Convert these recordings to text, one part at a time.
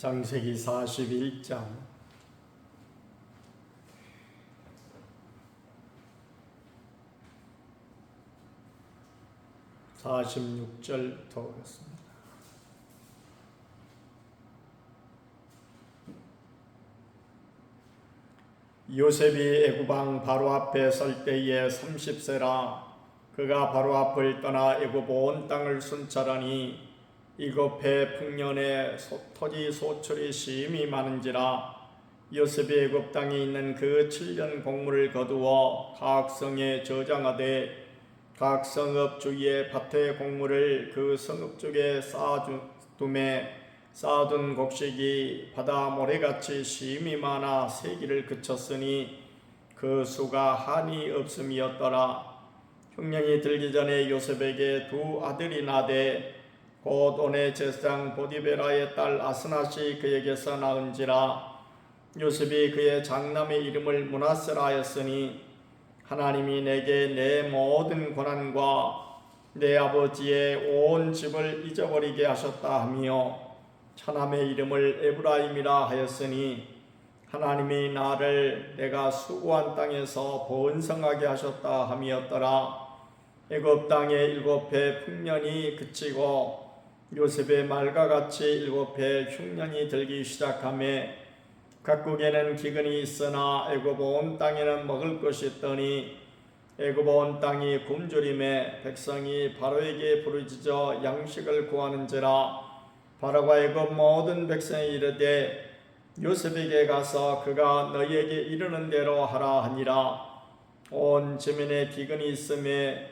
창세기 41장 46절부터 보겠습니다. 요셉이 애굽왕 바로 앞에 설 때에 30세라. 그가 바로 앞을 떠나 애굽 온 땅을 순찰하니 이굽의 풍년에 토지 소출이 심히 많은지라. 요셉이 애굽 땅에 있는 그 7년 곡물을 거두어 각 성에 저장하되 각 성읍 주위의 밭의 곡물을 그 성읍 쪽에 쌓아둔 곡식이 바다 모래같이 심히 많아 세기를 그쳤으니 그 수가 한이 없음이었더라. 흉년이 들기 전에 요셉에게 두 아들이 나되 곧 온의 제사장 보디베라의 딸 아스낫이 그에게서 낳은지라. 요셉이 그의 장남의 이름을 므낫세라 하였으니 하나님이 내게 내 모든 고난과 내 아버지의 온 집을 잊어버리게 하셨다 하며 차남의 이름을 에브라임이라 하였으니 하나님이 나를 내가 수고한 땅에서 번성하게 하셨다 함이었더라. 애굽 땅에 7해 풍년이 그치고 요셉의 말과 같이 7해 흉년이 들기 시작하매 각국에는 기근이 있으나 애굽 온 땅에는 먹을 것이 있더니 애굽 온 땅이 굶주림에 백성이 바로에게 부르짖어 양식을 구하는지라. 바로가 애굽 모든 백성이 이르되 요셉에게 가서 그가 너희에게 이르는 대로 하라 하니라. 온 지면에 기근이 있음에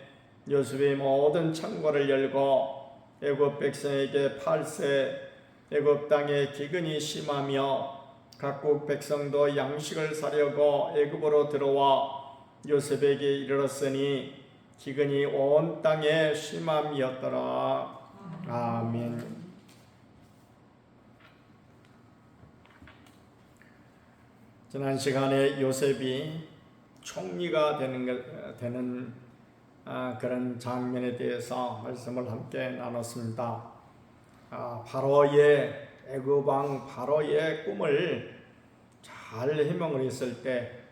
요셉이 모든 창고를 열고 애굽 백성에게 팔세. 애굽 땅에 기근이 심하며 각국 백성도 양식을 사려고 애굽으로 들어와 요셉에게 이르렀으니 기근이 온 땅에 심함이었더라. 아멘. 지난 시간에 요셉이 총리가 되는 그런 장면에 대해서 말씀을 함께 나눴습니다. 바로의 애굽 왕 바로의 꿈을 잘 해명을 했을 때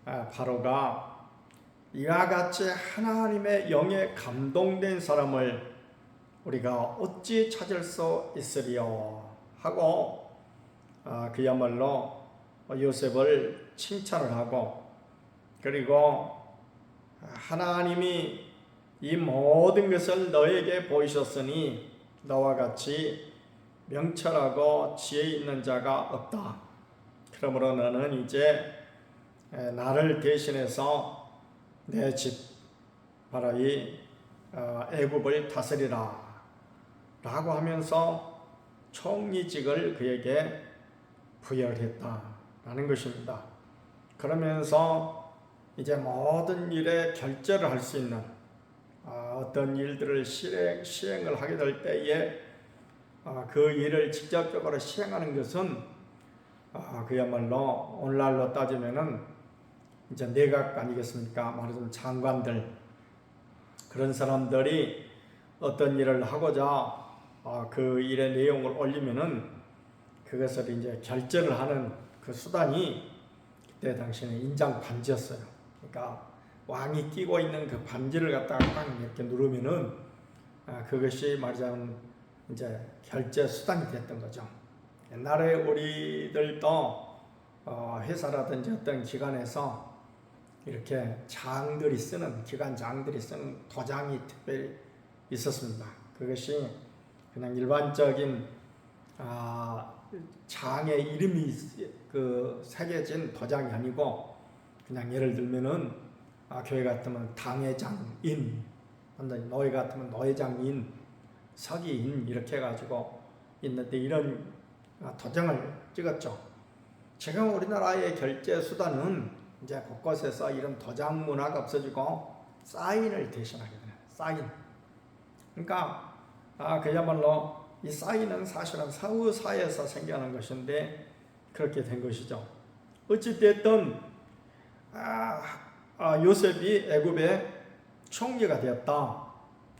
바로가 이와 같이 하나님의 영에 감동된 사람을 우리가 어찌 찾을 수 있으리요 하고 그야말로 요셉을 칭찬을 하고, 그리고 하나님이 이 모든 것을 너에게 보이셨으니 너와 같이 명철하고 지혜 있는 자가 없다. 그러므로 너는 이제 나를 대신해서 내 집 바로 이 애굽을 다스리라 라고 하면서 총리직을 그에게 부여했다라는 것입니다. 그러면서 이제 모든 일에 결재를 할 수 있는 어떤 일들을 시행을 하게 될 때에 그 일을 직접적으로 시행하는 것은 그야말로 오늘날로 따지면은 이제 내각 아니겠습니까? 말하자면 장관들, 그런 사람들이 어떤 일을 하고자 그 일의 내용을 올리면은 그것을 이제 결재를 하는 그 수단이 그때 당시에는 인장 반지였어요. 그러니까 왕이 끼고 있는 그 반지를 갖다가 딱 이렇게 누르면은 그것이 말하자면 이제 결제 수단이 됐던 거죠. 옛날에 우리들도 회사라든지 어떤 기관에서 이렇게 장들이 쓰는, 기관장들이 쓰는 도장이 특별히 있었습니다. 그것이 그냥 일반적인 장의 이름이 그 새겨진 도장이 아니고, 그냥 예를 들면은 교회 같으면 당회장인, 노예 같으면 노회장인, 서기인 이렇게 해가지고 있는데 이런 도장을 찍었죠. 지금 우리나라의 결제 수단은 이제 곳곳에서 이런 도장 문화가 없어지고 사인을 대신하게 돼요. 사인. 그러니까 그야말로 이 사인은 사실은 사후사에서 생겨난 것인데 그렇게 된 것이죠. 어찌됐든 요셉이 애굽의 총리가 되었다.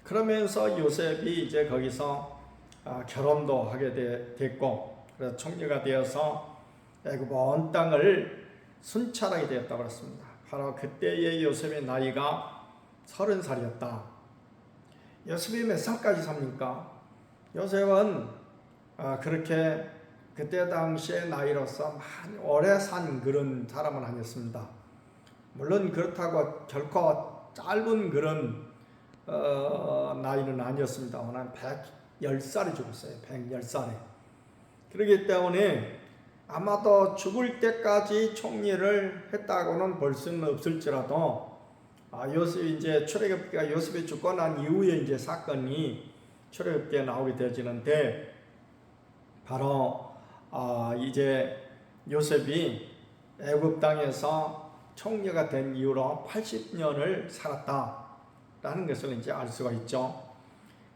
그러면서 요셉이 이제 거기서 결혼도 하게 됐고, 그래서 총리가 되어서 애굽 온 땅을 순찰하게 되었다고 그랬습니다. 바로 그때의 요셉의 나이가 30살이었다. 요셉이 몇 살까지 삽니까? 요셉은 그렇게 그때 당시의 나이로서 많이 오래 산 그런 사람은 아니었습니다. 물론 그렇다고 결코 짧은 그런 나이는 아니었습니다. 한 110살이 죽었어요. 110살에. 그렇기 때문에 아마도 죽을 때까지 총리를 했다고는 볼 수는 없을지라도 요셉이 이제 출애굽기가 요셉이 죽고 난 이후에 이제 사건이 출애굽기에 나오게 되어지는데 바로 이제 요셉이 애굽 땅에서 총리가 된 이후로 80년을 살았다라는 것을 이제 알 수가 있죠.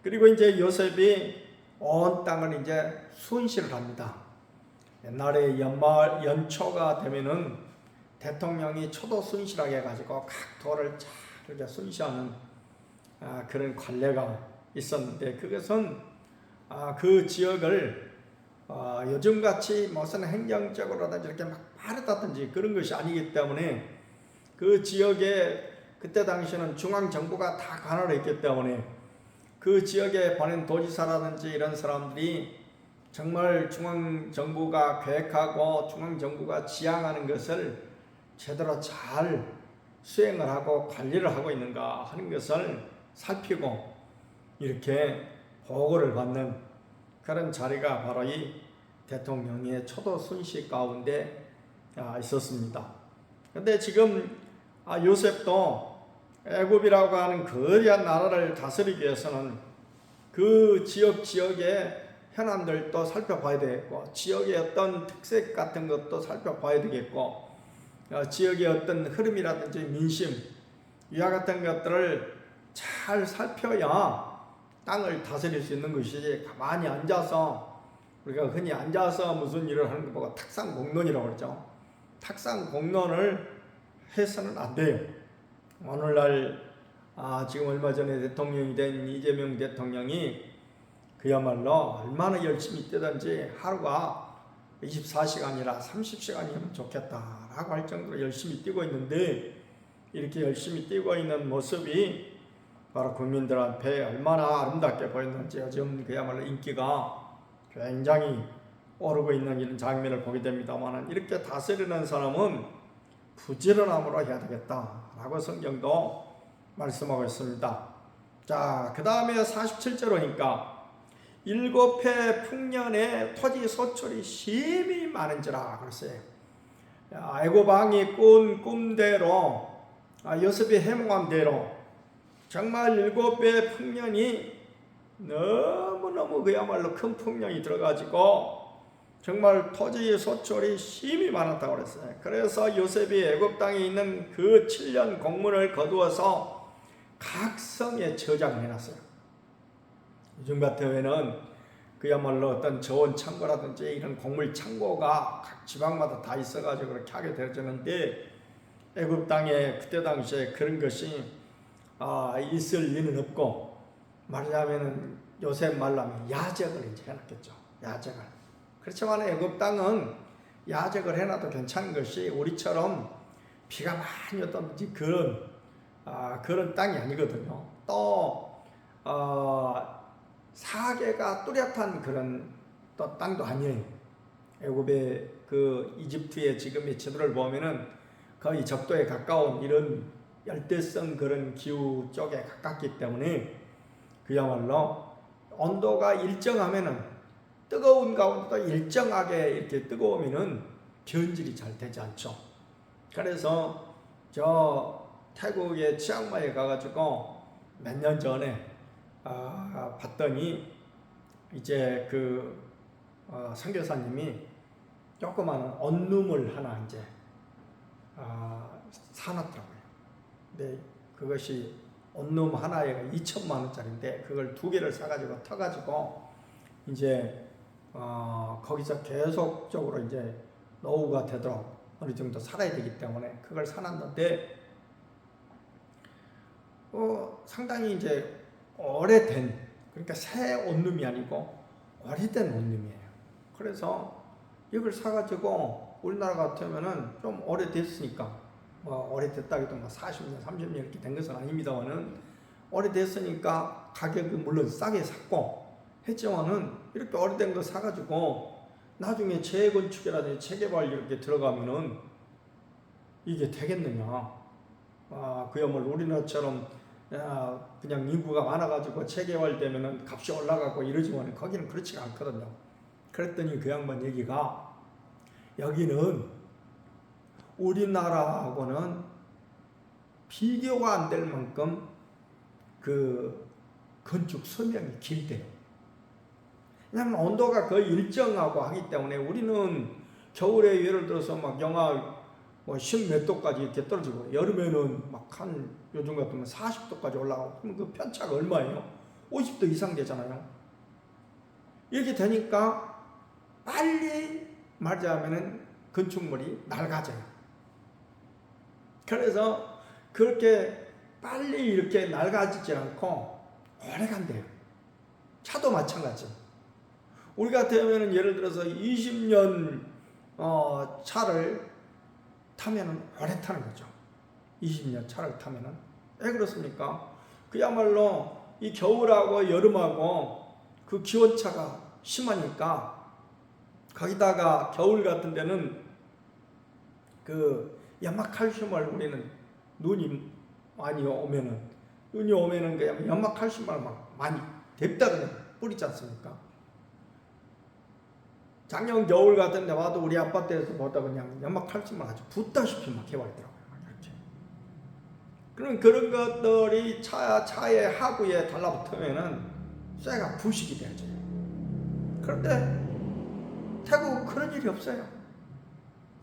그리고 이제 요셉이 온 땅을 이제 순시를 합니다. 옛날에 연초가 되면은 대통령이 초도 순시라게 해가지고 각 도를 잘 이렇게 순시하는 그런 관례가 있었는데 그것은 그 지역을 요즘같이 무슨 행정적으로든지 이렇게 막 빠르다든지 그런 것이 아니기 때문에 그 지역에 그때 당시에는 중앙정부가 다 관할을 했기 때문에 그 지역에 보낸 도지사라든지 이런 사람들이 정말 중앙정부가 계획하고 중앙정부가 지향하는 것을 제대로 잘 수행을 하고 관리를 하고 있는가 하는 것을 살피고 이렇게 보고를 받는 그런 자리가 바로 이 대통령의 초도 순시 가운데 있었습니다. 그런데 지금 요셉도 애굽이라고 하는 거대한 나라를 다스리기 위해서는 그 지역의 현안들도 살펴봐야 되겠고 지역의 어떤 특색 같은 것도 살펴봐야 되겠고 지역의 어떤 흐름이라든지 민심 위와 같은 것들을 잘 살펴야 땅을 다스릴 수 있는 것이지 가만히 앉아서 우리가 흔히 앉아서 무슨 일을 하는 거 보고 탁상공론이라고 그러죠. 탁상공론을 해서는 안 돼요. 오늘날 지금 얼마 전에 대통령이 된 이재명 대통령이 그야말로 얼마나 열심히 뛰든지 하루가 24시간이라 30시간이면 좋겠다라고 할 정도로 열심히 뛰고 있는데 이렇게 열심히 뛰고 있는 모습이 바로 국민들한테 얼마나 아름답게 보였는지 요즘 그야말로 인기가 굉장히 오르고 있는 이런 장면을 보게 됩니다만 이렇게 다스리는 사람은 부지런함으로 해야 되겠다라고 성경도 말씀하고 있습니다. 자, 그 다음에 47절로니까 일곱 해 풍년에 토지 소출이 심히 많은지라 그랬어요. 애굽 왕이 꾼 꿈대로 요셉이 해몽한 대로 정말 일곱 해 풍년이 너무너무 그야말로 큰 풍년이 들어가지고 정말 토지의 소출이 심히 많았다고 그랬어요. 그래서 요셉이 애굽 땅에 있는 그 7년 공문을 거두어서 각 성에 저장을 해놨어요. 요즘 같으면은 그야말로 어떤 저온 창고라든지 이런 곡물 창고가 각 지방마다 다 있어가지고 그렇게 하게 되었는데 애굽 땅에 그때 당시에 그런 것이 있을 리는 없고 말하자면은 요새 말로 하면 야적을 이제 해놨겠죠. 야적을. 그렇지만 애굽 땅은 야적을 해놔도 괜찮은 것이 우리처럼 비가 많이 왔다든지 그런 땅이 아니거든요. 또 사계가 뚜렷한 그런 또 땅도 아니에요. 애굽의 그 이집트의 지금의 지도를 보면은 거의 적도에 가까운 이런 열대성 그런 기후 쪽에 가깝기 때문에 그야말로 온도가 일정하면은 뜨거운 가운데도 일정하게 이렇게 뜨거우면은 변질이 잘 되지 않죠. 그래서 저 태국의 치앙마이에 가가지고 몇 년 전에 봤더니 이제 그 선교사님이 조그마한 원룸을 하나 이제 사놨더라고요. 근데 그것이 원룸 하나에 2천만 원짜리인데 그걸 2개를 사가지고 터가지고 이제 거기서 계속적으로 이제 노후가 되도록 어느 정도 살아야 되기 때문에 그걸 사놨는데 상당히 이제 오래된 그러니까 새 원룸이 아니고 오래된 원룸이에요. 그래서 이걸 사가지고 우리나라 같으면은 좀 오래됐으니까, 오래됐다기도 40년, 30년 이렇게 된 것은 아닙니다만은 오래됐으니까 가격이 물론 싸게 샀고 했지만은 이렇게 오래된 거 사가지고 나중에 재건축이라든지 재개발 이렇게 들어가면은 이게 되겠느냐? 그야말로 우리나라처럼 그냥 인구가 많아가지고 재개발되면은 값이 올라가고 이러지만 거기는 그렇지가 않거든요. 그랬더니 그 양반 얘기가 여기는 우리나라하고는 비교가 안 될 만큼 그 건축 수명이 길대요. 왜냐하면 온도가 거의 일정하고 하기 때문에 우리는 겨울에 예를 들어서 막 영하 10몇 도까지 이렇게 떨어지고 여름에는 막 한 요즘 같으면 40도까지 올라가고 그럼 그 편차가 얼마예요? 50도 이상 되잖아요. 이렇게 되니까 빨리 말하자면은 건축물이 낡아져요. 그래서 그렇게 빨리 이렇게 낡아지지 않고 오래 간대요. 차도 마찬가지. 우리 같으면은 예를 들어서 20년 차를 타면은 오래 타는 거죠. 20년 차를 타면은. 왜 그렇습니까? 그야말로 이 겨울하고 여름하고 그 기온차가 심하니까 거기다가 겨울 같은 데는 그 연막칼슘을 우리는 눈이 오면은 그 연막칼슘을 막 많이 냅다 그냥 뿌리지 않습니까? 작년 겨울 같은 데 와도 우리 아파트에서 보다 그냥 연막칼슘을 아주 붓다시피 막 해버리더라고요. 이렇게. 그럼 그런 것들이 차의 하부에 달라붙으면은 쇠가 부식이 되죠. 그런데 태국 그런 일이 없어요.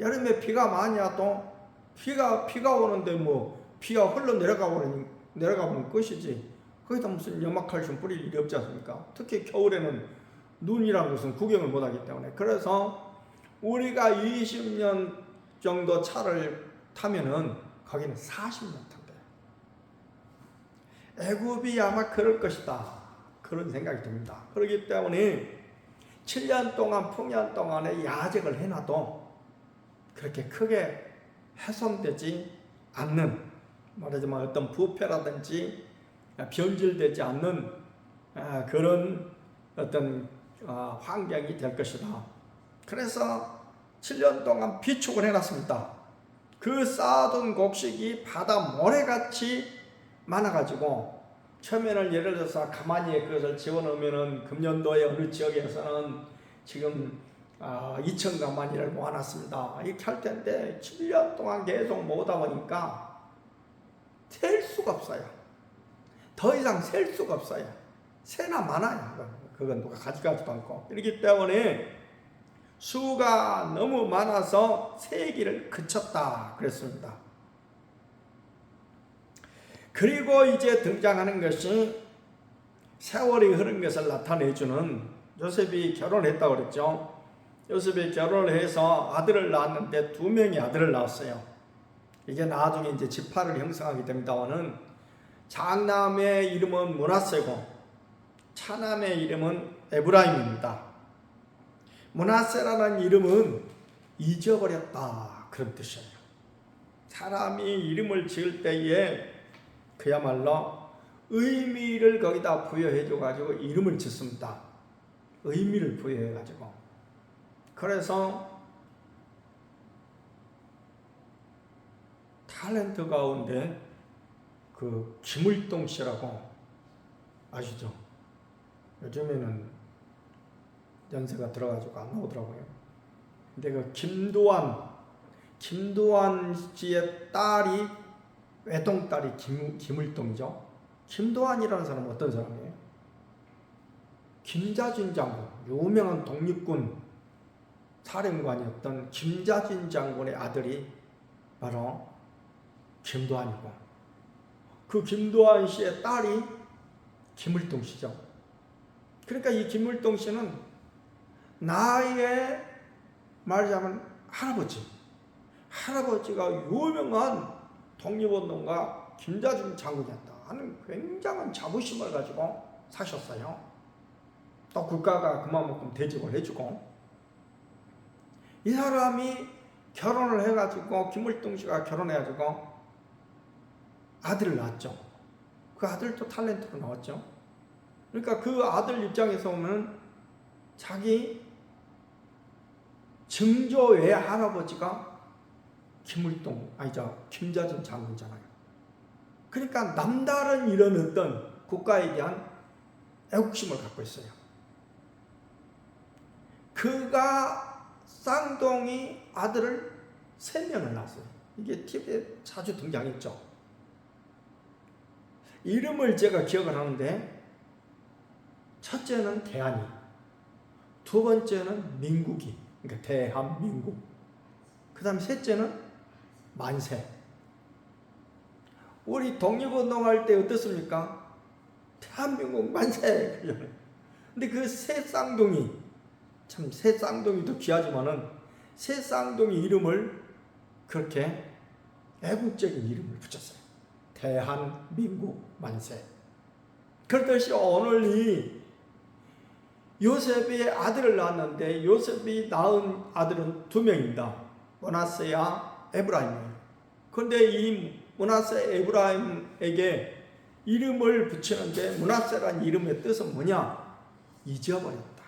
여름에 비가 많이 와도 비가 오는데 비가 흘러 내려가버리는 것이지 거기다 무슨 연막칼슘 뿌릴 일이 없지 않습니까? 특히 겨울에는 눈이라는 것은 구경을 못하기 때문에. 그래서 우리가 20년 정도 차를 타면은 거기는 40년 탄대요. 애굽이 아마 그럴 것이다, 그런 생각이 듭니다. 그렇기 때문에 7년 동안 풍년 동안에 야적을 해놔도 그렇게 크게 훼손되지 않는, 말하자면 어떤 부패라든지 변질되지 않는 그런 어떤 환경이 될 것이다. 그래서 7년 동안 비축을 해놨습니다. 그 쌓아둔 곡식이 바다 모래같이 많아가지고 처음에는 예를 들어서 가만히 그것을 집어넣으면은 금년도에 어느 지역에서는 지금 2,000가마니를 모아놨습니다. 이렇게 할 텐데 7년 동안 계속 모으다 보니까 셀 수가 없어요. 더 이상 셀 수가 없어요. 세나 많아요. 그건 누가 가져가지도 않고. 그렇기 때문에 수가 너무 많아서 세기를 그쳤다 그랬습니다. 그리고 이제 등장하는 것이 세월이 흐른 것을 나타내주는, 요셉이 결혼했다고 그랬죠. 요셉이 결혼을 해서 아들을 낳았는데 2명의 아들을 낳았어요. 이게 나중에 이제 지파를 형성하게 됩니다만은 장남의 이름은 므낫세고 차남의 이름은 에브라임입니다. 므낫세라는 이름은 잊어버렸다 그런 뜻이에요. 사람이 이름을 지을 때에 그야말로 의미를 거기다 부여해줘가지고 이름을 짓습니다. 의미를 부여해가지고. 그래서 탤런트 가운데 그 김을동 씨라고 아시죠? 요즘에는 연세가 들어가지고 안 나오더라고요. 근데 그 김도환 씨의 딸이 외동딸이 김을동이죠. 김도환이라는 사람은 어떤 사람이에요? 김자진 장군, 유명한 독립군 사령관이었던 김자진 장군의 아들이 바로 김도환이고, 그 김도환 씨의 딸이 김을동 씨죠. 그러니까 이 김을동 씨는 나의 말하자면 할아버지가 유명한 독립운동가 김자진 장군이었다 하는 굉장한 자부심을 가지고 사셨어요. 또 국가가 그만큼 대접을 해주고. 이 사람이 결혼을 해가지고 김물동 씨가 결혼해가지고 아들을 낳았죠. 그 아들도 탤런트로 나왔죠. 그러니까 그 아들 입장에서 보면 자기 증조 외할아버지가 김자진 장군이잖아요. 그러니까 남다른 이런 어떤 국가에 대한 애국심을 갖고 있어요. 그가 쌍둥이 아들을 3명을 낳았어요. 이게 TV에 자주 등장했죠. 이름을 제가 기억을 하는데, 첫째는 대한이, 두 번째는 민국이, 그러니까 대한민국, 그 다음에 셋째는 만세. 우리 독립운동할 때 어떻습니까? 대한민국 만세! 근데 그 세 쌍둥이, 참 세 쌍둥이도 귀하지만은 세 쌍둥이 이름을 그렇게 애국적인 이름을 붙였어요. 대한민국 만세. 그렇듯이 오늘 이 요셉이 아들을 낳았는데, 요셉이 낳은 아들은 2명입니다. 므낫세와 에브라임이에요. 그런데 이 므낫세 에브라임에게 이름을 붙이는데, 므낫세라는 이름의 뜻은 뭐냐? 잊어버렸다.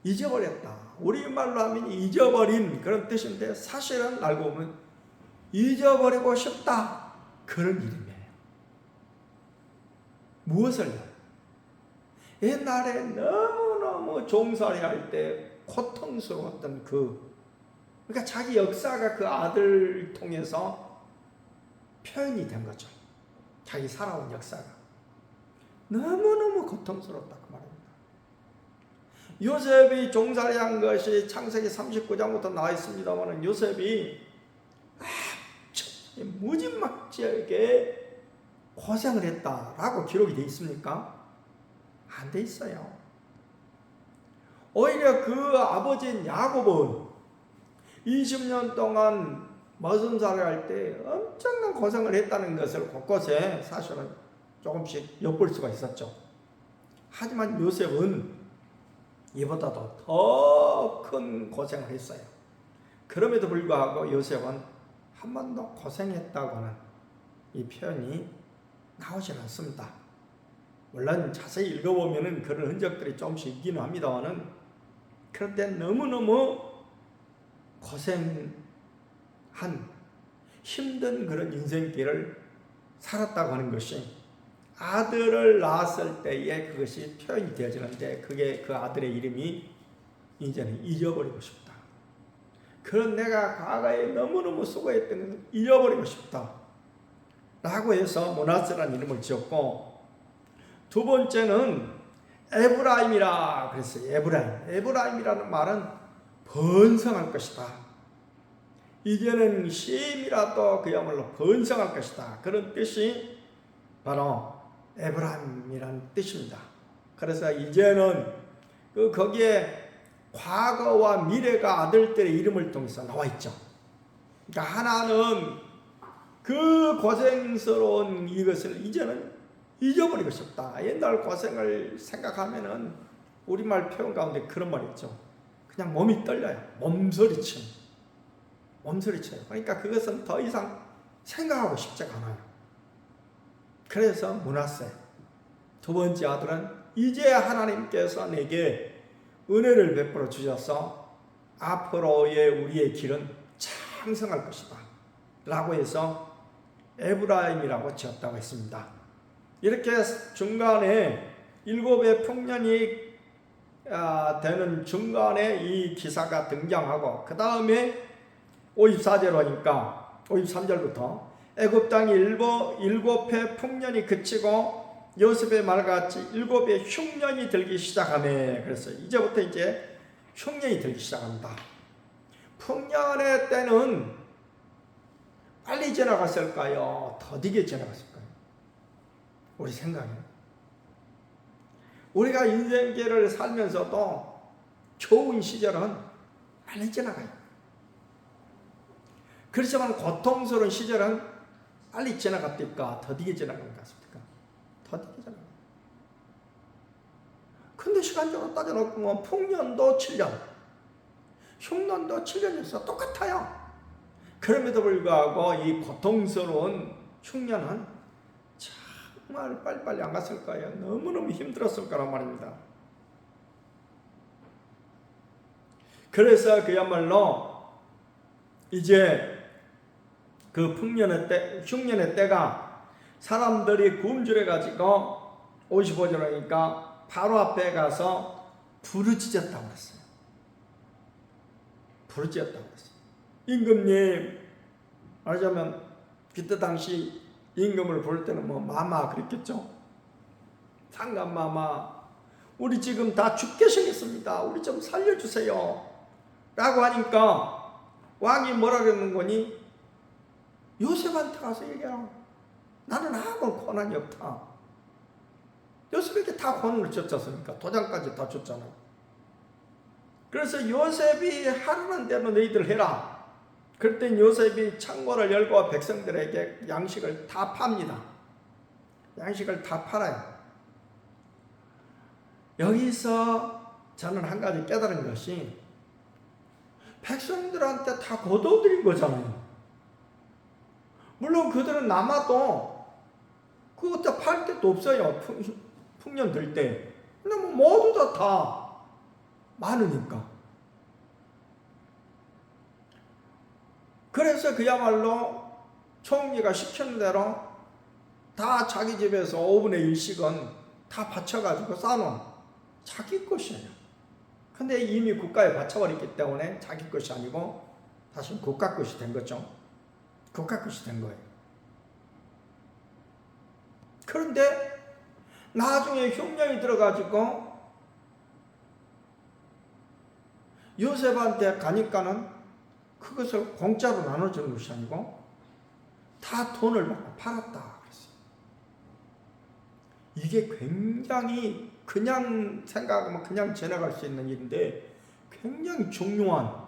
잊어버렸다. 우리말로 하면 잊어버린 그런 뜻인데, 사실은 알고 보면 잊어버리고 싶다, 그런 이름이에요. 무엇을요? 옛날에 너무너무 종살이 할 때 고통스러웠던 그러니까 자기 역사가 그 아들을 통해서 표현이 된 거죠. 자기 살아온 역사가 너무너무 고통스럽다, 그 말입니다. 요셉이 종살이 한 것이 창세기 39장부터 나와 있습니다만, 요셉이 아주 무지막지하게 고생을 했다라고 기록이 되어 있습니까? 안 돼 있어요. 오히려 그 아버지인 야곱은 20년 동안 머슴살이 할 때 엄청난 고생을 했다는 것을 곳곳에 사실은 조금씩 엿볼 수가 있었죠. 하지만 요셉은 이보다도 더 큰 고생을 했어요. 그럼에도 불구하고 요셉은 한 번도 고생했다고는 이 표현이 나오질 않습니다. 물론 자세히 읽어보면 그런 흔적들이 조금씩 있기는 합니다만은, 그런데 너무너무 고생한 힘든 그런 인생길을 살았다고 하는 것이 아들을 낳았을 때에 그것이 표현이 되어지는데, 그게 그 아들의 이름이 이제는 잊어버리고 싶다. 그런 내가 과거에 너무너무 수고했던 것을 잊어버리고 싶다 라고 해서 므낫세라는 이름을 지었고, 두 번째는 에브라임이라 그랬어요. 에브라임이라는 말은 번성할 것이다. 이제는 셈이라도 그야말로 번성할 것이다, 그런 뜻이 바로 에브라임이라는 뜻입니다. 그래서 이제는 거기에 과거와 미래가 아들들의 이름을 통해서 나와 있죠. 그러니까 하나는 그 고생스러운 이것을 이제는 잊어버리고 싶다. 옛날 고생을 생각하면은 우리말 표현 가운데 그런 말이 있죠. 그냥 몸이 떨려요. 몸서리쳐요. 그러니까 그것은 더 이상 생각하고 싶지가 않아요. 그래서 므낫세, 두 번째 아들은 이제 하나님께서 내게 은혜를 베풀어 주셔서 앞으로의 우리의 길은 창성할 것이다 라고 해서 에브라임이라고 지었다고 했습니다. 이렇게 중간에 7의 풍년이 되는 중간에 이 기사가 등장하고, 그 다음에 54절로 하니까 53절부터 애굽 땅이 7의 풍년이 그치고 요셉의 말같이 7의 흉년이 들기 시작하네. 그래서 이제부터 이제 흉년이 들기 시작합니다. 풍년의 때는 빨리 지나갔을까요? 더디게 지나갔을까요? 우리 생각에. 우리가 인생길을 살면서도 좋은 시절은 빨리 지나가요. 그렇지만 고통스러운 시절은 빨리 지나갑니까? 더디게 지나간 것 같습니까? 더디게 지나갑니다. 근데 시간적으로 따져놓고 풍년도 7년, 흉년도 7년에서 똑같아요. 그럼에도 불구하고 이 고통스러운 흉년은 정말 빨리빨리 안 갔을 거예요. 너무너무 힘들었을 거란 말입니다. 그래서 그야말로 이제 그 흉년의 때가 사람들이 굶주려 가지고 55절이니까 바로 앞에 가서 부르짖었다고 그랬어요. 부르짖었다고 그랬어요. 임금님, 말하자면 그때 당시 임금을 부를 때는 뭐 마마 그랬겠죠. 상간 마마, 우리 지금 다 죽게 생겼습니다. 우리 좀 살려주세요. 라고 하니까 왕이 뭐라 그러는 거니? 요셉한테 가서 얘기하라. 나는 아무 권한이 없다. 요셉에게 다 권한을 줬지 않습니까? 도장까지 다 줬잖아요. 그래서 요셉이 하라는 대로 너희들 해라. 그럴 요셉이 창고를 열고 백성들에게 양식을 다 팝니다. 양식을 다 팔아요. 여기서 저는 한 가지 깨달은 것이 백성들한테 다 거둬들인 거잖아요. 물론 그들은 남아도 그것도 팔 데도 없어요. 풍년 들 때. 근데 뭐 모두 다 많으니까. 그래서 그야말로 총리가 시키는 대로 다 자기 집에서 5분의 1씩은 다 바쳐가지고 쌓아놓은 자기 것이에요. 근데 이미 국가에 바쳐버렸기 때문에 자기 것이 아니고 다시 국가 것이 된 거죠. 국가 것이 된 거예요. 그런데 나중에 흉년이 들어가지고 요셉한테 가니까는 그것을 공짜로 나눠주는 것이 아니고 다 돈을 받고 팔았다 그랬어요. 이게 굉장히 그냥 생각하면 그냥 지나갈 수 있는 일인데 굉장히 중요한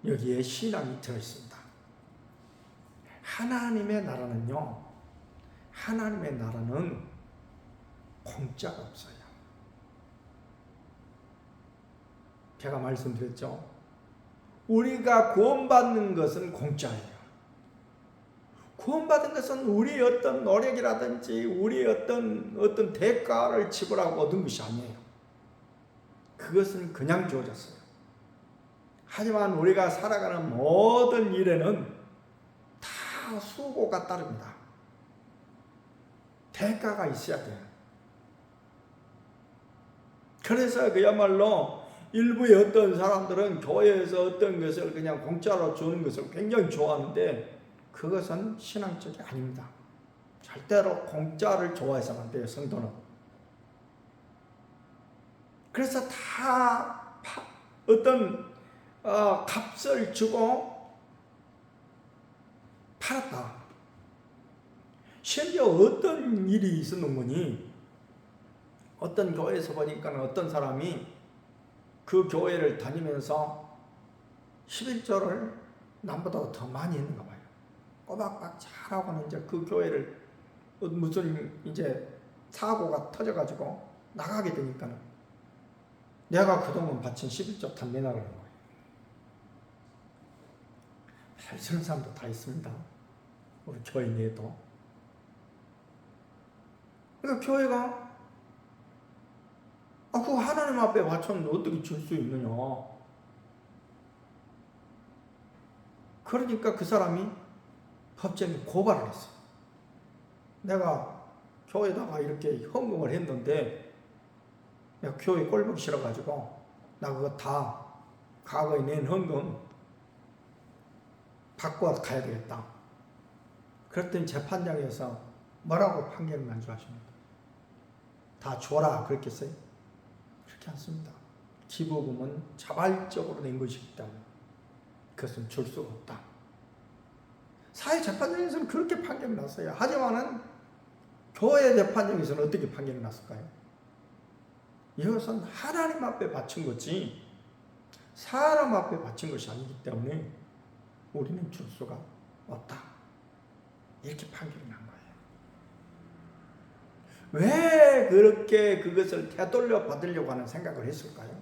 여기에 신앙이 들어있습니다. 하나님의 나라는요, 하나님의 나라는 공짜가 없어요. 제가 말씀드렸죠. 우리가 구원받는 것은 공짜예요. 구원받은 것은 우리의 어떤 노력이라든지 우리의 어떤 대가를 지불하고 얻은 것이 아니에요. 그것은 그냥 주어졌어요. 하지만 우리가 살아가는 모든 일에는 다 수고가 따릅니다. 대가가 있어야 돼요. 그래서 그야말로 일부의 어떤 사람들은 교회에서 어떤 것을 그냥 공짜로 주는 것을 굉장히 좋아하는데 그것은 신앙적이 아닙니다. 절대로 공짜를 좋아해서는 안 돼요, 성도는. 그래서 다 어떤 값을 주고 팔았다. 심지어 어떤 일이 있었는 거니? 어떤 교회에서 보니까 어떤 사람이 그 교회를 다니면서 11조를 남보다 더 많이 했는가 봐요. 꼬박꼬박 잘하고는 이제 그 교회를 무슨 이제 사고가 터져가지고 나가게 되니까는 내가 그동안 바친 11조 다 내놔라는 거예요. 저런 사람도 다 있습니다. 우리 교회 내에도. 그러니까 교회가 그거 하나님 앞에 바쳤는데 어떻게 줄 수 있느냐. 그러니까 그 사람이 법정에 고발을 했어요. 내가 교회에다가 이렇게 헌금을 했는데 내가 교회 꼴보기 싫어가지고 나 그거 다 과거에 낸 헌금 받고 가야 되겠다. 그랬더니 재판장에서 뭐라고 판결을 난 줄 아십니까? 다 줘라 그랬겠어요? 그렇지 않습니다. 기부금은 자발적으로 낸 것이기 때문에 그것은 줄 수가 없다. 사회재판장에서는 그렇게 판결이 났어요. 하지만은 교회 재판장에서는 어떻게 판결이 났을까요? 이것은 하나님 앞에 바친 거지 사람 앞에 바친 것이 아니기 때문에 우리는 줄 수가 없다. 이렇게 판결이 난 거예요. 왜 그렇게 그것을 되돌려 받으려고 하는 생각을 했을까요?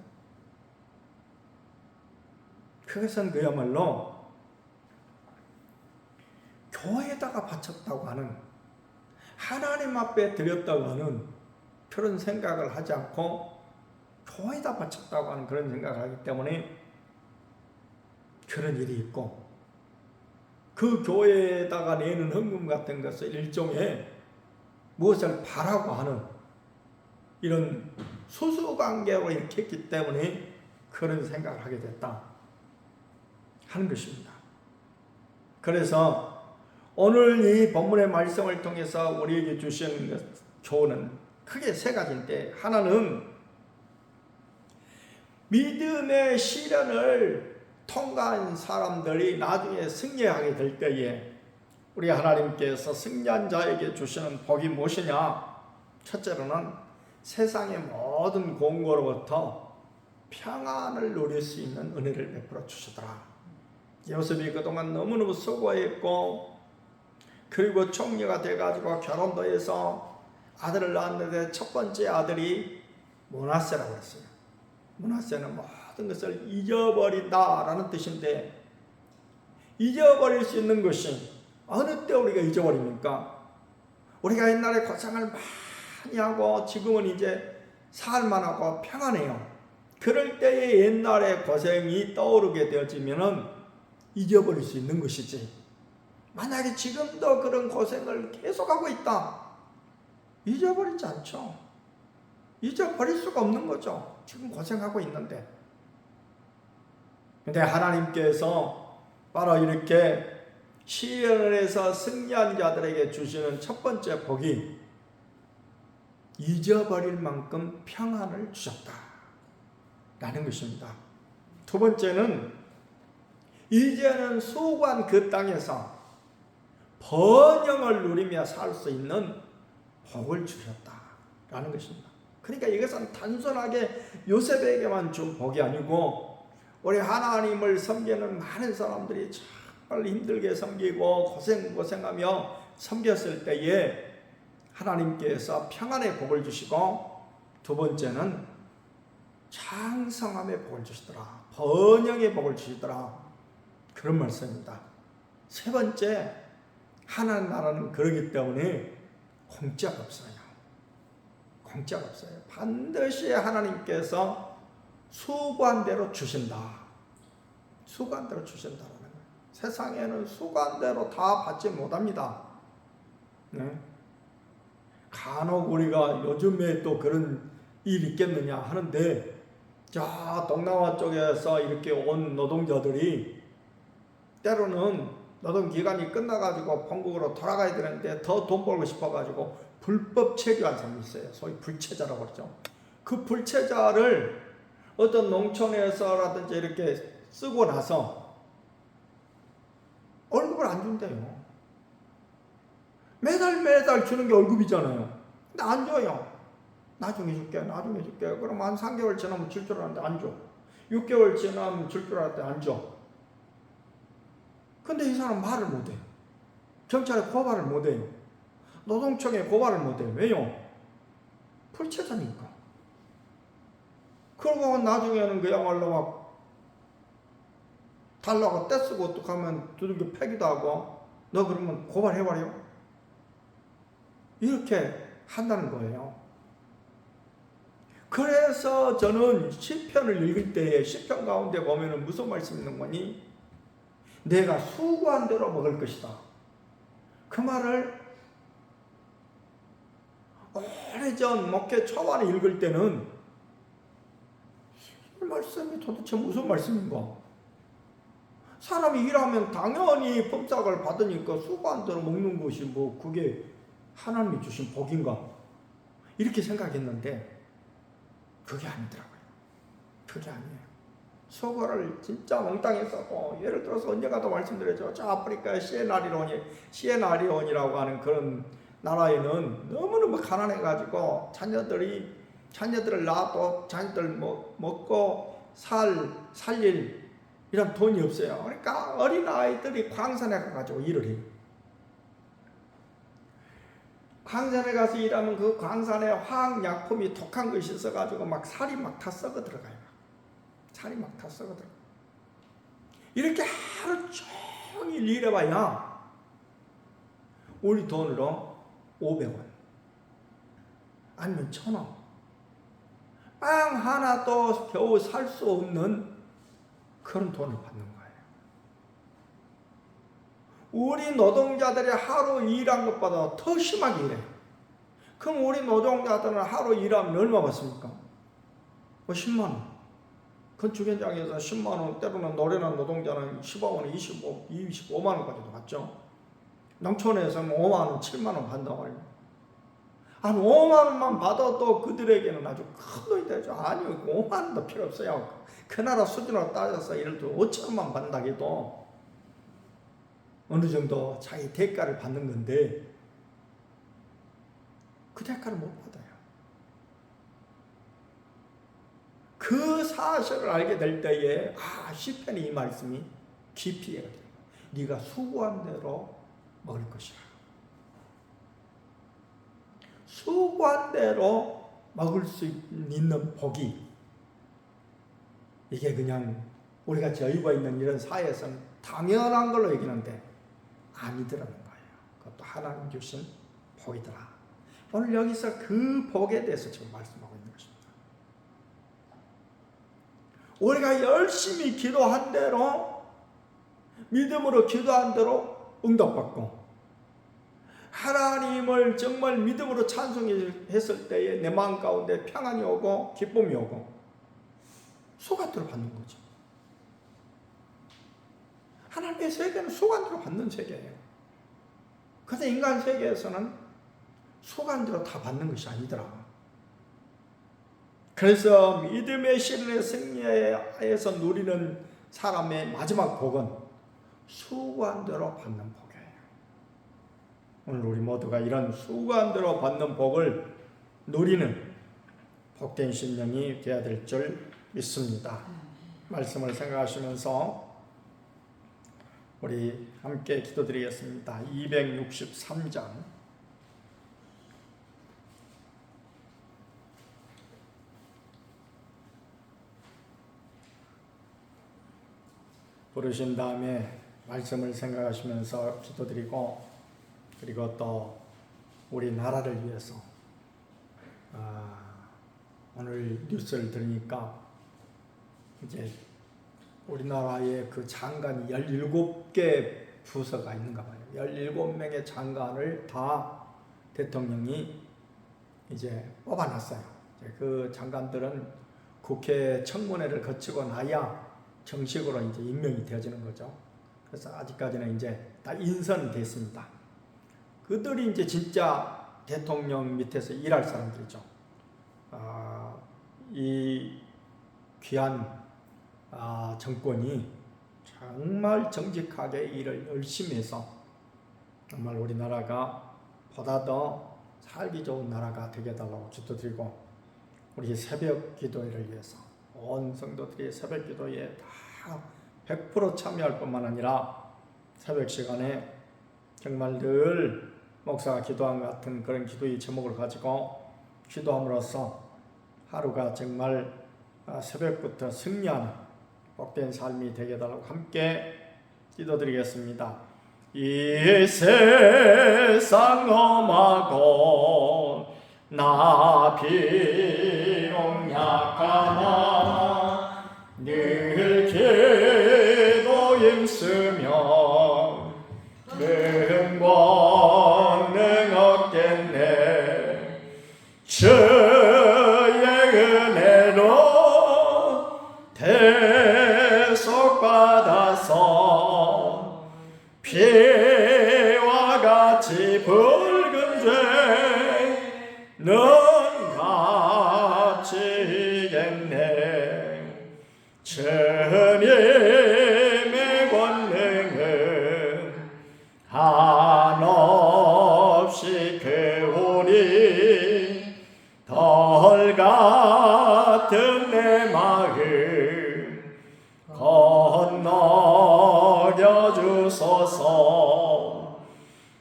그것은 그야말로 교회에다가 바쳤다고 하는, 하나님 앞에 드렸다고 하는 그런 생각을 하지 않고 교회에다 바쳤다고 하는 그런 생각을 하기 때문에 그런 일이 있고, 그 교회에다가 내는 헌금 같은 것을 일종의 무엇을 바라고 하는 이런 수수관계로 이렇게 했기 때문에 그런 생각을 하게 됐다 하는 것입니다. 그래서 오늘 이 본문의 말씀을 통해서 우리에게 주시는 교훈은 크게 세 가지인데, 하나는 믿음의 시련을 통과한 사람들이 나중에 승리하게 될 때에 우리 하나님께서 승리한 자에게 주시는 복이 무엇이냐? 첫째로는 세상의 모든 공고로부터 평안을 누릴 수 있는 은혜를 베풀어 주시더라. 요셉이 그동안 너무너무 수고했고, 그리고 총리가 돼가지고 결혼도 해서 아들을 낳았는데 첫 번째 아들이 므낫세라고 했어요. 므낫세는 모든 것을 잊어버린다라는 뜻인데, 잊어버릴 수 있는 것이 어느 때 우리가 잊어버립니까? 우리가 옛날에 고생을 많이 하고 지금은 이제 살만하고 평안해요. 그럴 때에 옛날의 고생이 떠오르게 되어지면은 잊어버릴 수 있는 것이지, 만약에 지금도 그런 고생을 계속하고 있다, 잊어버리지 않죠. 잊어버릴 수가 없는 거죠. 지금 고생하고 있는데. 근데 하나님께서 바로 이렇게 시련을 해서 승리한 자들에게 주시는 첫 번째 복이 잊어버릴 만큼 평안을 주셨다 라는 것입니다. 두 번째는 이제는 수고한 그 땅에서 번영을 누리며 살 수 있는 복을 주셨다라는 것입니다. 그러니까 이것은 단순하게 요셉에게만 준 복이 아니고, 우리 하나님을 섬기는 많은 사람들이 정말 힘들게 섬기고 고생하며 섬겼을 때에 하나님께서 평안의 복을 주시고, 두 번째는 장성함의 복을 주시더라, 번영의 복을 주시더라, 그런 말씀입니다. 세 번째, 하나님 나라는 그러기 때문에 공짜가 없어요. 공짜가 없어요. 반드시 하나님께서 수고한 대로 주신다. 수고한 대로 주신다라는 거예요. 세상에는 수고한 대로 다 받지 못합니다. 네? 간혹 우리가 요즘에 또 그런 일이 있겠느냐 하는데, 저 동남아 쪽에서 이렇게 온 노동자들이 때로는 노동기간이 끝나가지고 본국으로 돌아가야 되는데 더 돈 벌고 싶어가지고 불법 체류한 사람이 있어요. 소위 불체자라고 그러죠. 그 불체자를 어떤 농촌에서라든지 이렇게 쓰고 나서 월급을 안 준대요. 매달 주는 게 월급이잖아요. 근데 안 줘요. 나중에 줄게. 그럼 한 3개월 지나면 줄 줄 알았는데 안 줘. 6개월 지나면 줄 줄 알았는데 안 줘. 근데 이 사람 말을 못해. 경찰에 고발을 못해요. 노동청에 고발을 못해요. 왜요? 불체자니까. 그러고 나중에는 그야말로 막 달라고 떼쓰고 어떡하면 두들겨 패기도 하고, 너 그러면 고발해버려. 이렇게 한다는 거예요. 그래서 저는 시편을 읽을 때에 시편 가운데 보면은 무슨 말씀이 있는 거니? 내가 수고한 대로 먹을 것이다. 그 말을 오래전 목회 초반에 읽을 때는 이 말씀이 도대체 무슨 말씀인가? 사람이 일하면 당연히 품삯을 받으니까 수고한 대로 먹는 것이 뭐 그게 하나님이 주신 복인가? 이렇게 생각했는데 그게 아니더라고요. 그게 아니에요. 수고를 진짜 몽땅히 썼고, 예를 들어서 언젠가도 말씀드렸죠. 저 아프리카 시에나리온이라고 하는 그런 나라에는 너무너무 가난해가지고 자녀들을 낳아도 자녀들 먹고 살릴 이런 돈이 없어요. 그러니까 어린아이들이 광산에 가가지고 일을 해요. 광산에 가서 일하면 그 광산에 화학약품이 독한 것이 있어가지고 막 살이 막 다 썩어 들어가요. 살이 막 다 썩어 들어가요. 이렇게 하루 종일 일해봐야 우리 돈으로 500원 아니면 1,000원, 빵 하나도 겨우 살 수 없는 그런 돈을 받는 거예요. 우리 노동자들이 하루 일한 것보다 더 심하게 일해요. 그럼 우리 노동자들은 하루 일하면 얼마 받습니까? 10만 원. 건축 현장에서 10만 원, 때로는 노련한 노동자는 15만 원, 25만 원까지도 받죠. 농촌에서는 5만 원, 7만 원 받는다고 말이에요. 한 5만 원만 받아도 그들에게는 아주 큰 돈이 되죠. 아니요, 5만 원도 필요 없어요. 그 나라 수준으로 따져서 예를 들어 5천 원만 받는다 해도 어느 정도 자기 대가를 받는 건데 그 대가를 못 받아요. 그 사실을 알게 될 때에 시편의 이 말씀이 깊이 이해가 돼요. 네가 수고한 대로 먹을 것이라. 수고한 대로 먹을 수 있는 복이, 이게 그냥 우리가 여유가 있는 이런 사회에서는 당연한 걸로 여기는데 아니더라는 거예요. 그것도 하나님 주신 복이더라. 오늘 여기서 그 복에 대해서 지금 말씀하고 있는 것입니다. 우리가 열심히 기도한 대로, 믿음으로 기도한 대로 응답받고, 하나님을 정말 믿음으로 찬송했을 때에 내 마음 가운데 평안이 오고 기쁨이 오고 수고한대로 받는 거죠. 하나님의 세계는 수고한대로 받는 세계예요. 그런데 인간 세계에서는 수고한대로 다 받는 것이 아니더라. 그래서 믿음의 시련의 승리에서 누리는 사람의 마지막 복은 수고한 대로 받는 복이에요. 오늘 우리 모두가 이런 수고한 대로 받는 복을 누리는 복된 심령이 되어야 될 줄 믿습니다. 말씀을 생각하시면서 우리 함께 기도드리겠습니다. 263장 부르신 다음에 말씀을 생각하시면서 기도드리고, 그리고 또 우리 나라를 위해서 오늘 뉴스를 들으니까 이제 우리나라에 그 장관이 17개 부서가 있는가 봐요. 17명의 장관을 다 대통령이 이제 뽑아놨어요. 그 장관들은 국회 청문회를 거치고 나야 정식으로 이제 임명이 되어지는 거죠. 그래서 아직까지는 이제 다 인선됐습니다. 그들이 이제 진짜 대통령 밑에서 일할 사람들이죠. 이 귀한 정권이 정말 정직하게 일을 열심히 해서 정말 우리나라가 보다 더 살기 좋은 나라가 되게 해달라고 기도드리고, 우리 새벽 기도회를 위해서 온 성도들이 새벽 기도에 다 100% 참여할 뿐만 아니라 새벽 시간에 정말 늘 목사가 기도한 것 같은 그런 기도의 제목을 가지고 기도함으로써 하루가 정말 새벽부터 승리하는 복된 삶이 되게 해달라고 함께 기도드리겠습니다. 이 세상 험하고 나 비록 약하나 늘 기도 힘쓰며 큰 권능 얻겠네. 주의 은혜로 대속받아서 피와 같이 붉은 죄는 갚히겠네. 주님의 권능은 한없이 크오니 덜 같은 내 마음 건너겨 주소서.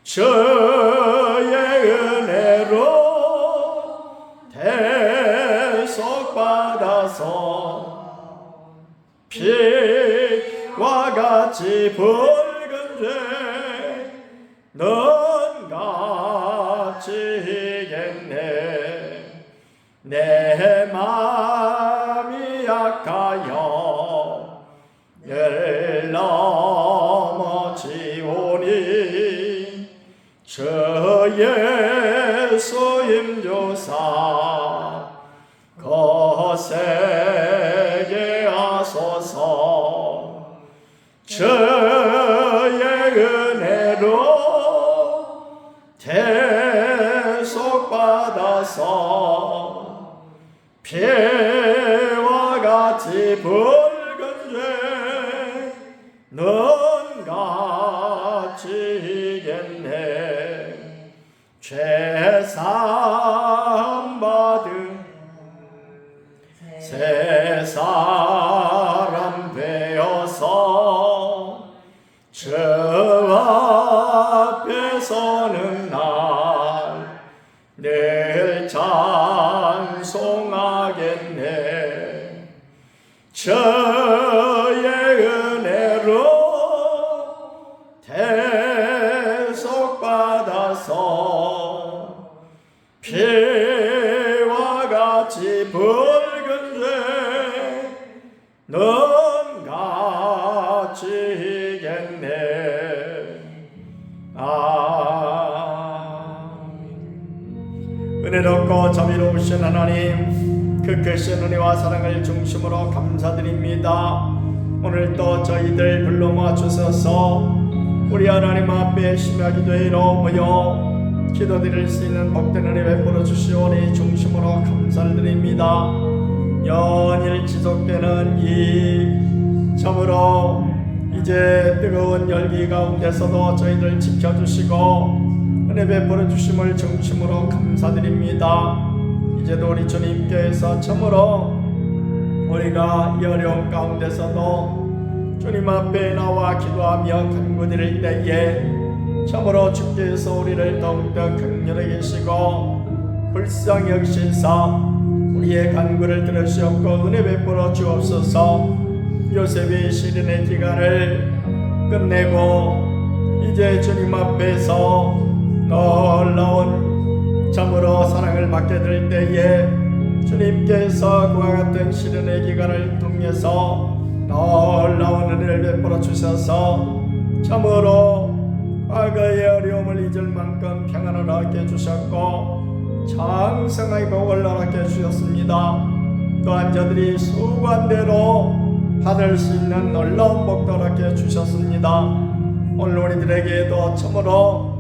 주의 은혜로 대속받아서 피와 같이 붉은 죄 넌 갚지겠네. 내 맘이 약하여 늘 넘어지오니 주 예수 임조사 거세게 하소서. 주의 은혜로 대속받아서 피와 같이 붉은 죄 넌 갚지겠네. 죄사함 받은 새 사람 되어서 주 앞에 서는 날 늘 찬송하겠네. 주의 은혜로 대속받아서 피와 같이 붉은 죄 넌 갚지겠네. 은혜롭고 자비로우신 하나님, 그 크신 은혜와 사랑을 중심으로 감사드립니다. 오늘도 저희들 불러 모아주셔서 우리 하나님 앞에 심야 기도회로 모여 기도드릴 수 있는 복된 은혜 베풀어 주시오니 중심으로 감사를 드립니다. 연일 지속되는 이 참으로 이제 뜨거운 열기 가운데서도 저희들 지켜주시고 은혜 베풀어 주심을 중심으로 감사드립니다. 이제도 우리 주님께서 참으로 우리가 이 어려운 가운데서도 주님 앞에 나와 기도하며 간구드릴 때에 참으로 주께서 우리를 더욱더 긍휼히 계시고 불쌍히 여기시사 우리의 간구를 들으시옵고 은혜 베풀어 주옵소서. 요셉의 시련의 기간을 끝내고 이제 주님 앞에서 놀라운 참으로 사랑을 받게 될 때에 주님께서 그와 같은 시련의 기간을 통해서 놀라운 은혜를 베풀어 주셔서 참으로 과거의 어려움을 잊을 만큼 평안을 얻게 해주셨고 장성하게 복을 얻게 해주셨습니다. 또한 저들이 수관대로 받을 수 있는 놀라운 복도 얻게 해주셨습니다. 오늘 우리들에게도 참으로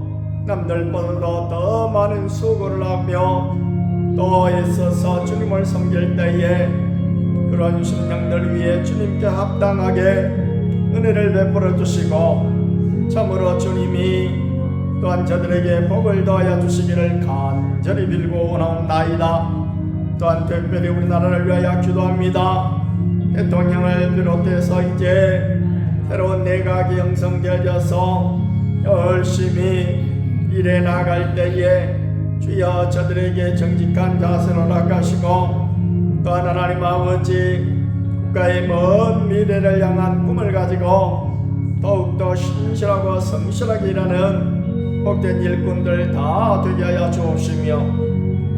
남들보다도 더 많은 수고를 하며 또 애써서 주님을 섬길 때에 그런 심령들 위해 주님께 합당하게 은혜를 베풀어 주시고 참으로 주님이 또한 저들에게 복을 더하여 주시기를 간절히 빌고 원하옵나이다. 또한 특별히 우리나라를 위하여 기도합니다. 대통령을 비롯해서 이제 새로운 내각이 형성되어져서 열심히 일해 나갈 때에 주여 저들에게 정직한 자세로 나가시고 또한 하나님 아버지 국가의 먼 미래를 향한 꿈을 가지고 더욱더 신실하고 성실하게 일하는 복된 일꾼들 다 되게 하여 주옵시며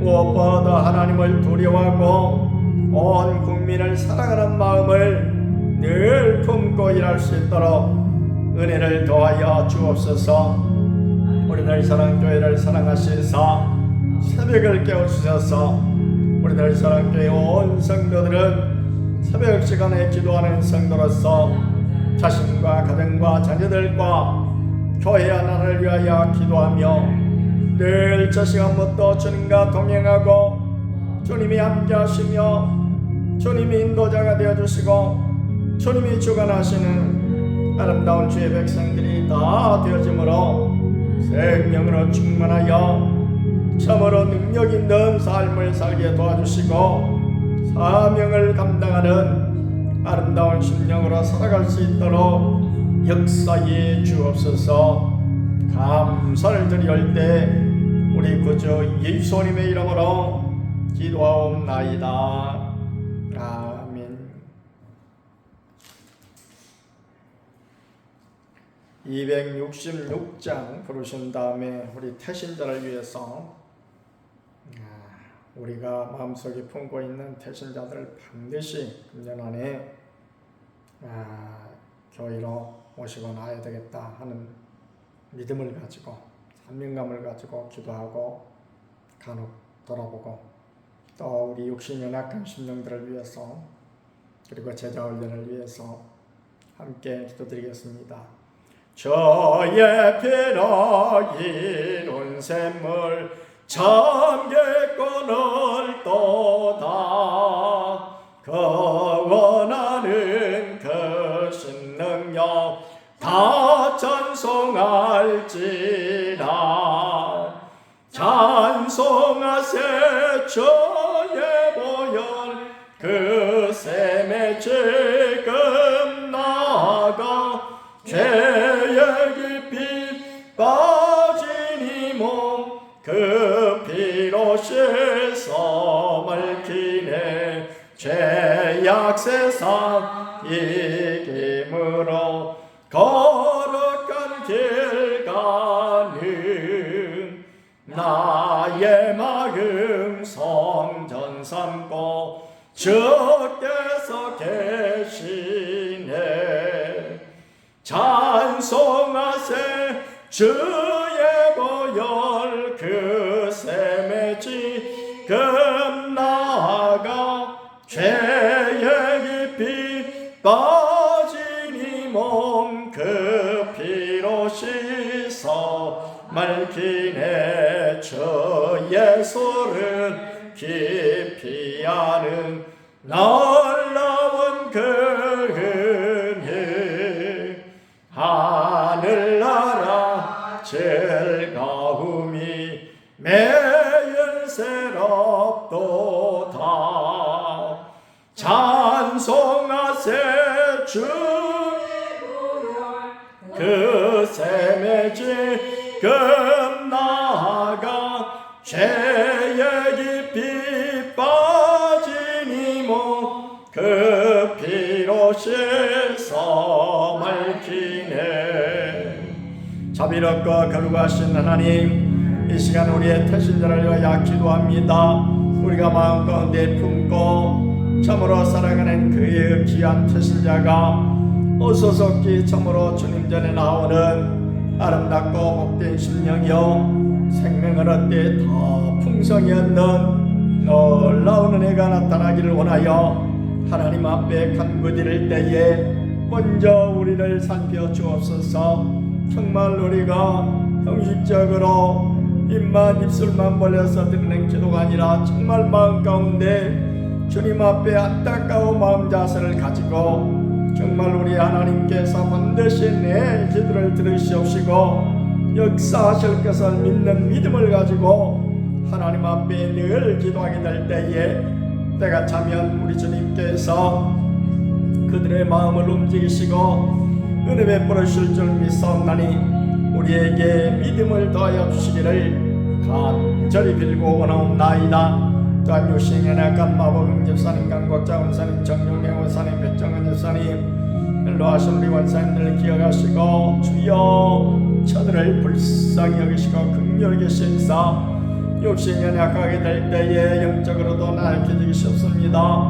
무엇보다 하나님을 두려워하고 온 국민을 사랑하는 마음을 늘 품고 일할 수 있도록 은혜를 더하여 주옵소서. 우리들 사랑교회를 사랑하시사 새벽을 깨워주셔서 우리들 사랑교회 온 성도들은 새벽 시간에 기도하는 성도로서 자신과 가정과 자녀들과 교회 하나를 위하여 기도하며 늘 저 시간부터 주님과 동행하고 주님이 함께 하시며 주님이 인도자가 되어주시고 주님이 주관하시는 아름다운 주의 백성들이 다 되어지므로 생명으로 충만하여 참으로 능력 있는 삶을 살게 도와주시고 사명을 감당하는 아름다운 심령으로 살아갈 수 있도록 역사해 주옵소서. 감사를 드릴 때 우리 구주 예수님의 이름으로 기도하옵나이다. 아멘. 266장 부르신 다음에 우리 태신자를 위해서 우리가 마음속에 품고 있는 태신자들을 반드시 금년 안에 교회로 모시고 나야 되겠다 하는 믿음을 가지고 사명감을 가지고 기도하고 간혹 돌아보고 또 우리 육신이 연약한 심령들을 위해서 그리고 제자 훈련을 위해서 함께 기도드리겠습니다. 저의 피로 이룬 샘물 참개권을 또다 그 원하는 그 신능력 다 찬송할지라. 찬송하세 주의 보혈 그 샘에 지금 나아가 죄의 깊이 빠진 이 몸 그 피로 씻어 맑히네. 죄악 세상 이김으로 거룩한 길 가는 나의 마음 성전 삼고 주께서 계시네. 찬송하세 주의 보혈 그 샘에 지금 나아가 죄의 깊이 빠진 이 몸 그 피로 씻어 맑히네. 저 예수를 깊이 아는 놀라운 그 은혜 하늘나라 즐거움이 매일 새롭도다. 찬송하세 주의 보혈 그 샘에 지금 나아가 죄의 깊이 빠진 이 몸 그 피로 씻어 맑히네. 자비롭고 거룩하신 하나님, 이 시간 우리의 태신자를 위하여 기도합니다. 우리가 마음 가운데 품고 참으로 사랑하는 그의 귀한 태신자가 어서속히 참으로 주님 전에 나오는 아름답고 복된 심령이요 생명을 얻되 더 풍성히 얻는 놀라운 은혜가 나타나기를 원하여 하나님 앞에 간구드릴 때에 먼저 우리를 살펴주옵소서. 정말 우리가 형식적으로 입만 입술만 벌려서 드리는 기도가 아니라 정말 마음 가운데 주님 앞에 안타까운 마음 자세를 가지고 정말 우리 하나님께서 반드시 내 기도를 들으시옵시고 역사하실 것을 믿는 믿음을 가지고 하나님 앞에 늘 기도하게 될 때에 때가 차면 우리 주님께서 그들의 마음을 움직이시고 은혜 베풀으실 줄 믿사옵나니 우리에게 믿음을 더하여 주시기를 간절히 빌고 원하옵나이다. 또한 유신의 약한 마법응 집사님, 강국자 원사님, 정용래 원사님, 백정은 집사님, 일로하신 우리 원사님들을 기억하시고 주여 저들을 불쌍히 여기시고 긍휼히 여기시사 육신이 약하게 될 때에 영적으로도 나약해지기 쉽습니다.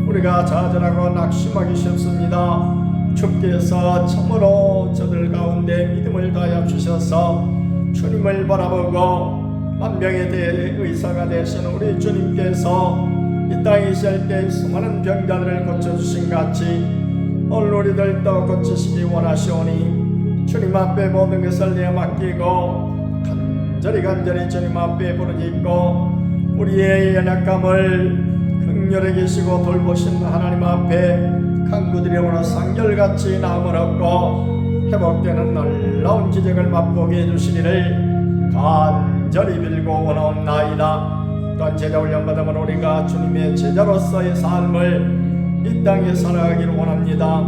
우리가 좌절하고 낙심하기 쉽습니다. 주께서 참으로 저들 가운데 믿음을 다하여 주셔서 주님을 바라보고 만병에 대해 의사가 되신 우리 주님께서 이 땅에 있을 때 수많은 병자들을 고쳐주신 같이 오늘 우리들도 고치시기 원하시오니 주님 앞에 모든 것을 내맡기고 간절히 주님 앞에 부르짖고 우리의 연약감을 긍휼히 계시고 돌보신 하나님 앞에 간구드림으로 상결같이 나음을 얻고 회복되는 놀라운 기적을 맛보게 해주시기를 간절히 빌고 원하옵나이다. 또한 제자 훈련 받으면 우리가 주님의 제자로서의 삶을 이 땅에 살아가기를 원합니다.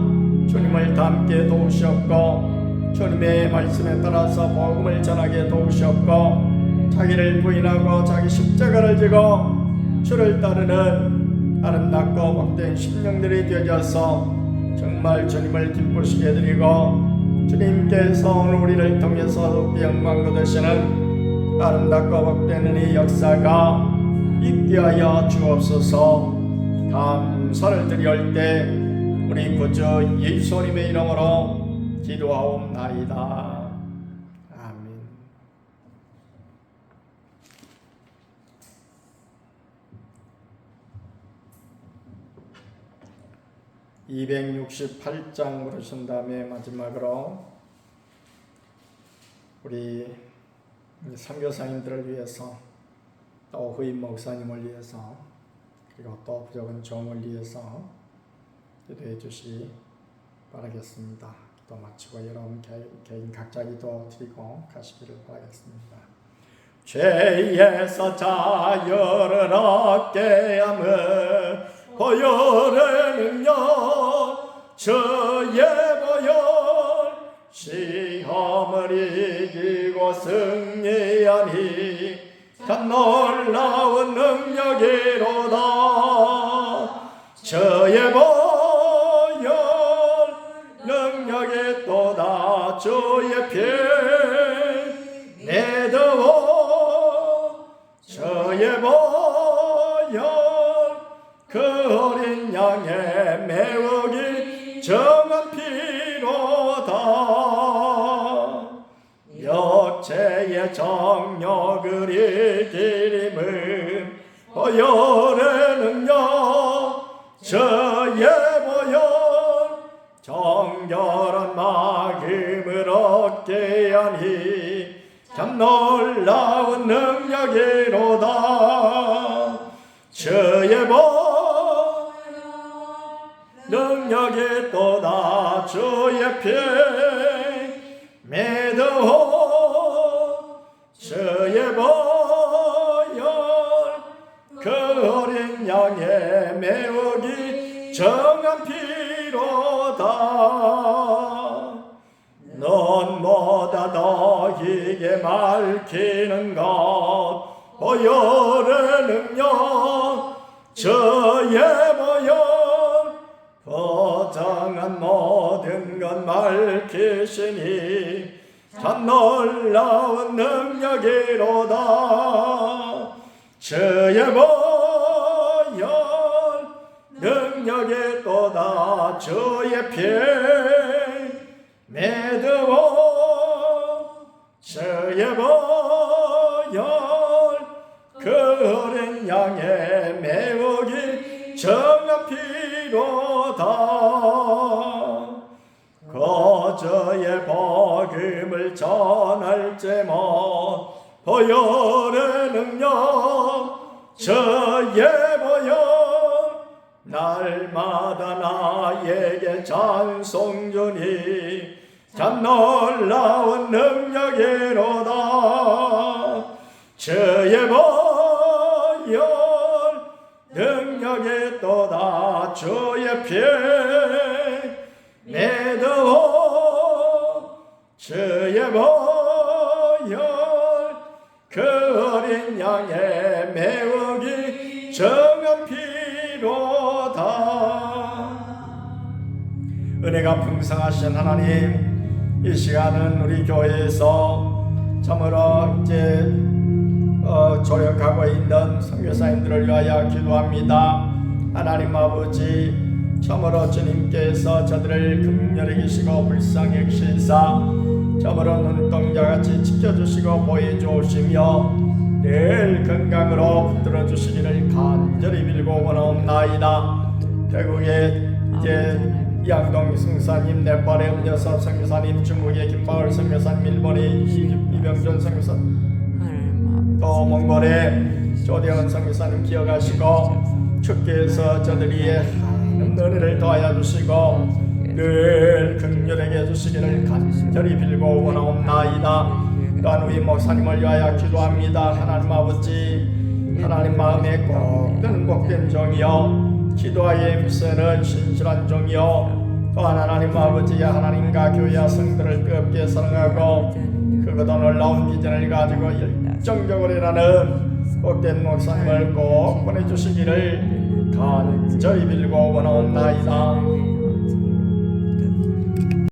주님을 닮게 도우시옵고 주님의 말씀에 따라서 복음을 전하게 도우시옵고 자기를 부인하고 자기 십자가를 지고 주를 따르는 아름답고 복된 심령들이 되어져서 정말 주님을 기쁘시게 해드리고 주님께서 오늘 우리를 통해서 영광 거두시는 아름답고 복되는 이 역사가 있게 하여 주옵소서. 감사를 드릴 때 우리 구주 예수님의 이름으로 기도하옵나이다. 아멘. 268장 부르신 다음에 마지막으로 우리 선교사님들을 위해서 또 후임 목사님을 위해서 그리고 또 부족한 종을 위해서 기도해 주시기 바라겠습니다. 기도 마치고 여러분 개인 각자 기도 드리고 가시기를 바라겠습니다. 죄에서 자유를 얻게 함을 보혈의 능력 주의 보혈 시험을 이기고 승리하니 참 놀라운 능력이로다. 주의 보혈 능력이 또다. 주의 피 내두어 주의 보혈 그 어린 양의 매우기 정한 피로다. 역체의 정욕을 이기림은 보혈의 능력 주의 보혈 정결한 마음을 얻게 하니 참 놀라운 능력이로다. 주의 보혈 능력이 또다. 주의 피 믿어 주의 보혈 그 어린 양의 매우기 정한 피로다. 눈보다 더 이게 밝히는 것 보혈의 능력 주의 보혈 거장한 모든 것 밝히시니 참 놀라운 능력이로다. 주의 보혈 능력이 또다. 주의 피 믿어 주의 보혈 그 어린 양의 매우기 정한 피로다. 거저의 복음을 전할 제못 보혈의 능력 주의 보혈 날마다 나에게 찬송 주니 참 놀라운 능력이로다. 주의 보혈 능력이 또다. 주의 피 믿어 주의 보혈 그 어린 양의 매우기 정한 피로다. 은혜가 풍성하신 하나님, 이 시간은 우리 교회에서 참으로 이제 조력하고 있는 선교사님들을 위하여 기도합니다. 하나님 아버지, 참으로 주님께서 저들을 긍휼히 계시고 불쌍히 여기시사 참으로 눈동자같이 지켜주시고 보여주시며 늘 건강으로 붙들어 주시기를 간절히 빌고 원하옵나이다. 태국의 이제 양동 성사님, 네팔의 음여섭 선교사님, 중국의 김마을 선교사님, 일본의 이병준 선교사, 또 몽골의 조대원 선교사님 기억하시고 주께서 저들이 은혜를 더하여 주시고 늘 긍휼하게 해주시기를 간절히 빌고 원하옵나이다. 또한 우리 목사님을 위하여 기도합니다. 하나님 아버지, 하나님 마음에 꼭 드는 복된 종이여 기도하에 힘쓰는 신실한 종이여 또한 하나님 아버지, 하나님과 교회와 성도를 뜨겁게 사랑하고 그보다 놀라운 비전을 가지고 열정적으로 일하는 복된 목사님을 꼭 보내주시기를 간절히 빌고 원하옵나이다.